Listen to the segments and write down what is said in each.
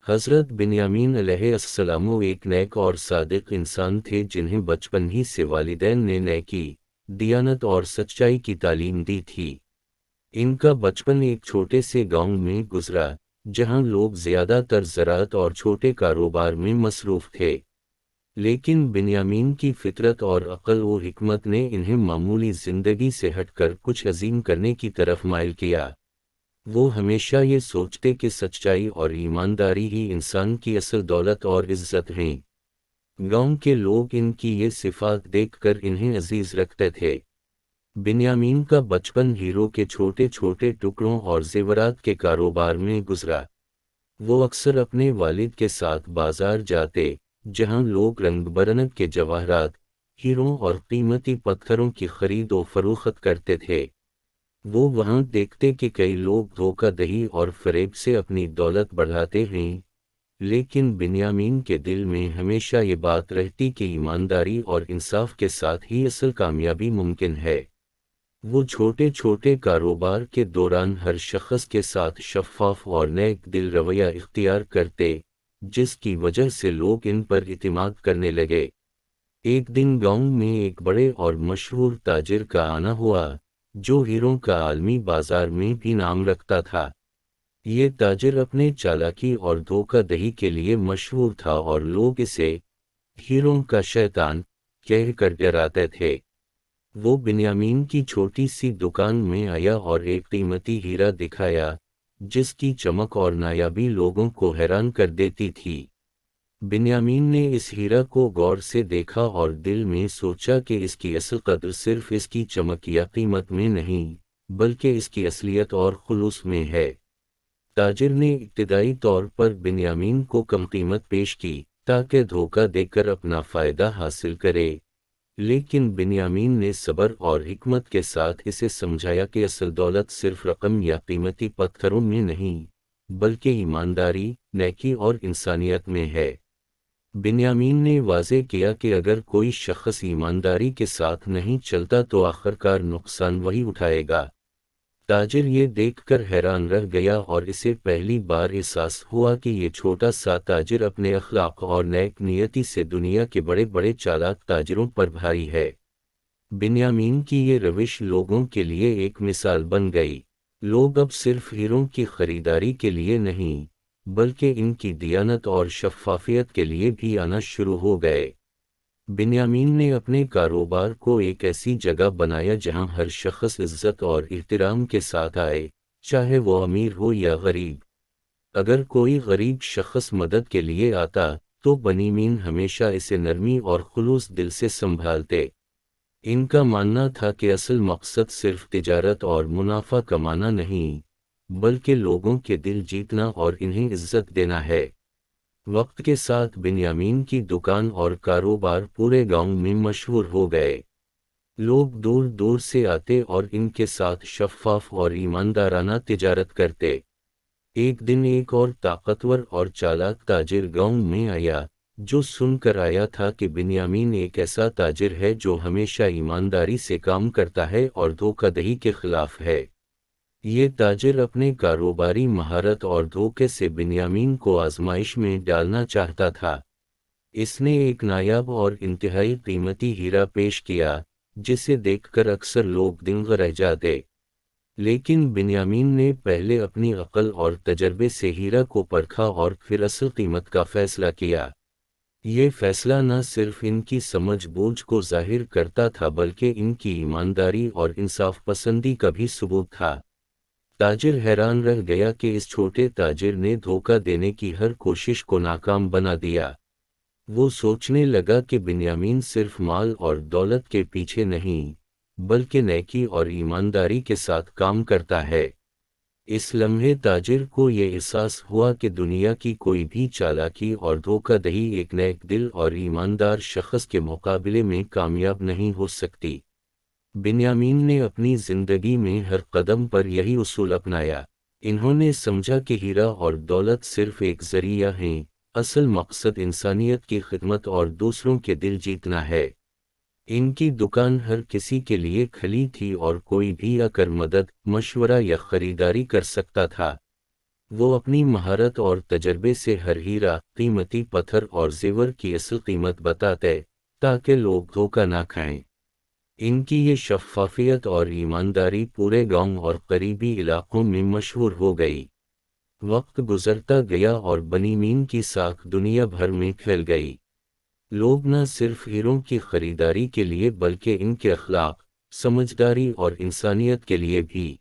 حضرت بنیامین علیہ السلام ایک نیک اور صادق انسان تھے جنہیں بچپن ہی سے والدین نے نیکی، دیانت اور سچائی کی تعلیم دی تھی۔ ان کا بچپن ایک چھوٹے سے گاؤں میں گزرا، جہاں لوگ زیادہ تر زراعت اور چھوٹے کاروبار میں مصروف تھے۔ لیکن بنیامین کی فطرت اور عقل و حکمت نے انہیں معمولی زندگی سے ہٹ کر کچھ عظیم کرنے کی طرف مائل کیا۔ وہ ہمیشہ یہ سوچتے کہ سچائی اور ایمانداری ہی انسان کی اصل دولت اور عزت ہیں۔ گاؤں کے لوگ ان کی یہ صفات دیکھ کر انہیں عزیز رکھتے تھے۔ بنیامین کا بچپن ہیروں کے چھوٹے چھوٹے ٹکڑوں اور زیورات کے کاروبار میں گزرا۔ وہ اکثر اپنے والد کے ساتھ بازار جاتے، جہاں لوگ رنگ برنگ کے جواہرات، ہیروں اور قیمتی پتھروں کی خرید و فروخت کرتے تھے۔ وہ وہاں دیکھتے کہ کئی لوگ دھوکہ دہی اور فریب سے اپنی دولت بڑھاتے ہیں، لیکن بنیامین کے دل میں ہمیشہ یہ بات رہتی کہ ایمانداری اور انصاف کے ساتھ ہی اصل کامیابی ممکن ہے۔ وہ چھوٹے چھوٹے کاروبار کے دوران ہر شخص کے ساتھ شفاف اور نیک دل رویہ اختیار کرتے، جس کی وجہ سے لوگ ان پر اعتماد کرنے لگے۔ ایک دن گاؤں میں ایک بڑے اور مشہور تاجر کا آنا ہوا، جو ہیروں کا عالمی بازار میں بھی نام رکھتا تھا۔ یہ تاجر اپنے چالاکی اور دھوکہ دہی کے لیے مشہور تھا اور لوگ اسے ہیروں کا شیطان کہہ کر ڈراتے تھے۔ وہ بنیامین کی چھوٹی سی دکان میں آیا اور ایک قیمتی ہیرا دکھایا، جس کی چمک اور نایابی لوگوں کو حیران کر دیتی تھی۔ بنیامین نے اس ہیرا کو غور سے دیکھا اور دل میں سوچا کہ اس کی اصل قدر صرف اس کی چمک یا قیمت میں نہیں، بلکہ اس کی اصلیت اور خلوص میں ہے۔ تاجر نے ابتدائی طور پر بنیامین کو کم قیمت پیش کی تاکہ دھوکہ دے کر اپنا فائدہ حاصل کرے، لیکن بنیامین نے صبر اور حکمت کے ساتھ اسے سمجھایا کہ اصل دولت صرف رقم یا قیمتی پتھروں میں نہیں، بلکہ ایمانداری، نیکی اور انسانیت میں ہے۔ بنیامین نے واضح کیا کہ اگر کوئی شخص ایمانداری کے ساتھ نہیں چلتا تو آخرکار نقصان وہی اٹھائے گا۔ تاجر یہ دیکھ کر حیران رہ گیا اور اسے پہلی بار احساس ہوا کہ یہ چھوٹا سا تاجر اپنے اخلاق اور نیک نیتی سے دنیا کے بڑے بڑے چالاک تاجروں پر بھاری ہے۔ بنیامین کی یہ روش لوگوں کے لیے ایک مثال بن گئی۔ لوگ اب صرف ہیروں کی خریداری کے لیے نہیں، بلکہ ان کی دیانت اور شفافیت کے لیے بھی آنا شروع ہو گئے۔ بنیامین نے اپنے کاروبار کو ایک ایسی جگہ بنایا جہاں ہر شخص عزت اور احترام کے ساتھ آئے، چاہے وہ امیر ہو یا غریب۔ اگر کوئی غریب شخص مدد کے لیے آتا تو بنیامین ہمیشہ اسے نرمی اور خلوص دل سے سنبھالتے۔ ان کا ماننا تھا کہ اصل مقصد صرف تجارت اور منافع کمانا نہیں، بلکہ لوگوں کے دل جیتنا اور انہیں عزت دینا ہے۔ وقت کے ساتھ بنیامین کی دکان اور کاروبار پورے گاؤں میں مشہور ہو گئے۔ لوگ دور دور سے آتے اور ان کے ساتھ شفاف اور ایماندارانہ تجارت کرتے۔ ایک دن ایک اور طاقتور اور چالاک تاجر گاؤں میں آیا، جو سن کر آیا تھا کہ بنیامین ایک ایسا تاجر ہے جو ہمیشہ ایمانداری سے کام کرتا ہے اور دھوکہ دہی کے خلاف ہے۔ یہ تاجر اپنے کاروباری مہارت اور دھوکے سے بنیامین کو آزمائش میں ڈالنا چاہتا تھا۔ اس نے ایک نایاب اور انتہائی قیمتی ہیرا پیش کیا، جسے دیکھ کر اکثر لوگ دنگ رہ جاتے۔ لیکن بنیامین نے پہلے اپنی عقل اور تجربے سے ہیرا کو پرکھا اور پھر اصل قیمت کا فیصلہ کیا۔ یہ فیصلہ نہ صرف ان کی سمجھ بوجھ کو ظاہر کرتا تھا بلکہ ان کی ایمانداری اور انصاف پسندی کا بھی ثبوت تھا۔ تاجر حیران رہ گیا کہ اس چھوٹے تاجر نے دھوکہ دینے کی ہر کوشش کو ناکام بنا دیا۔ وہ سوچنے لگا کہ بنیامین صرف مال اور دولت کے پیچھے نہیں، بلکہ نیکی اور ایمانداری کے ساتھ کام کرتا ہے۔ اس لمحے تاجر کو یہ احساس ہوا کہ دنیا کی کوئی بھی چالاکی اور دھوکہ دہی ایک نیک دل اور ایماندار شخص کے مقابلے میں کامیاب نہیں ہو سکتی۔ بنیامین نے اپنی زندگی میں ہر قدم پر یہی اصول اپنایا۔ انہوں نے سمجھا کہ ہیرا اور دولت صرف ایک ذریعہ ہیں، اصل مقصد انسانیت کی خدمت اور دوسروں کے دل جیتنا ہے۔ ان کی دکان ہر کسی کے لیے کھلی تھی اور کوئی بھی آ کر مدد، مشورہ یا خریداری کر سکتا تھا۔ وہ اپنی مہارت اور تجربے سے ہر ہیرا، قیمتی پتھر اور زیور کی اصل قیمت بتاتے تاکہ لوگ دھوکہ نہ کھائیں۔ ان کی یہ شفافیت اور ایمانداری پورے گاؤں اور قریبی علاقوں میں مشہور ہو گئی۔ وقت گزرتا گیا اور بنی مین کی ساکھ دنیا بھر میں پھیل گئی۔ لوگ نہ صرف ہیروں کی خریداری کے لیے بلکہ ان کے اخلاق، سمجھداری اور انسانیت کے لیے بھی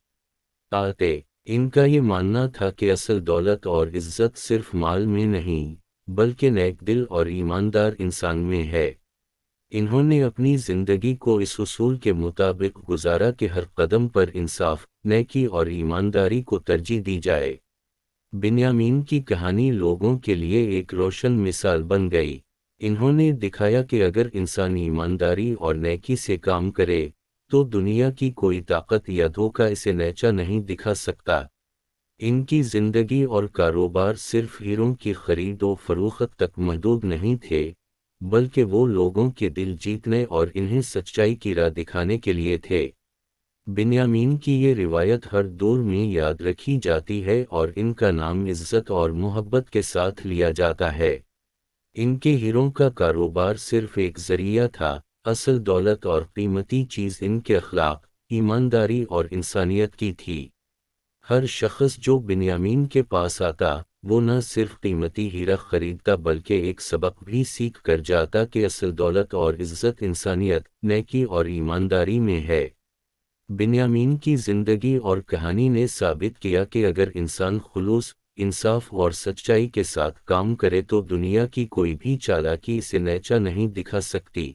آتے۔ ان کا یہ ماننا تھا کہ اصل دولت اور عزت صرف مال میں نہیں، بلکہ نیک دل اور ایماندار انسان میں ہے۔ انہوں نے اپنی زندگی کو اس اصول کے مطابق گزارا کہ ہر قدم پر انصاف، نیکی اور ایمانداری کو ترجیح دی جائے۔ بنیامین کی کہانی لوگوں کے لیے ایک روشن مثال بن گئی۔ انہوں نے دکھایا کہ اگر انسان ایمانداری اور نیکی سے کام کرے تو دنیا کی کوئی طاقت یا دھوکہ اسے نیچا نہیں دکھا سکتا۔ ان کی زندگی اور کاروبار صرف ہیروں کی خرید و فروخت تک محدود نہیں تھے، بلکہ وہ لوگوں کے دل جیتنے اور انہیں سچائی کی راہ دکھانے کے لیے تھے۔ بنیامین کی یہ روایت ہر دور میں یاد رکھی جاتی ہے اور ان کا نام عزت اور محبت کے ساتھ لیا جاتا ہے۔ ان کے ہیروں کا کاروبار صرف ایک ذریعہ تھا، اصل دولت اور قیمتی چیز ان کے اخلاق، ایمانداری اور انسانیت کی تھی۔ ہر شخص جو بنیامین کے پاس آتا، وہ نہ صرف قیمتی ہیرا خریدتا بلکہ ایک سبق بھی سیکھ کر جاتا کہ اصل دولت اور عزت انسانیت، نیکی اور ایمانداری میں ہے۔ بنیامین کی زندگی اور کہانی نے ثابت کیا کہ اگر انسان خلوص، انصاف اور سچائی کے ساتھ کام کرے تو دنیا کی کوئی بھی چالاکی اسے نیچا نہیں دکھا سکتی۔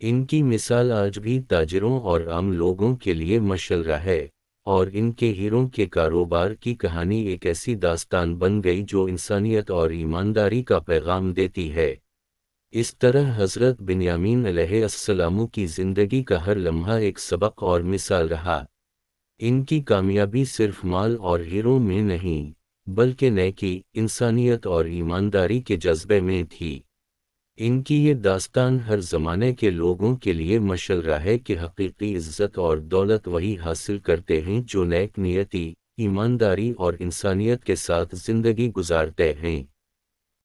ان کی مثال آج بھی تاجروں اور عام لوگوں کے لیے مشعل ہے، اور ان کے ہیروں کے کاروبار کی کہانی ایک ایسی داستان بن گئی جو انسانیت اور ایمانداری کا پیغام دیتی ہے۔ اس طرح حضرت بنیامین علیہ السلام کی زندگی کا ہر لمحہ ایک سبق اور مثال رہا۔ ان کی کامیابی صرف مال اور ہیروں میں نہیں، بلکہ نیکی، انسانیت اور ایمانداری کے جذبے میں تھی۔ ان کی یہ داستان ہر زمانے کے لوگوں کے لیے مشعل ہے کہ حقیقی عزت اور دولت وہی حاصل کرتے ہیں جو نیک نیتی، ایمانداری اور انسانیت کے ساتھ زندگی گزارتے ہیں۔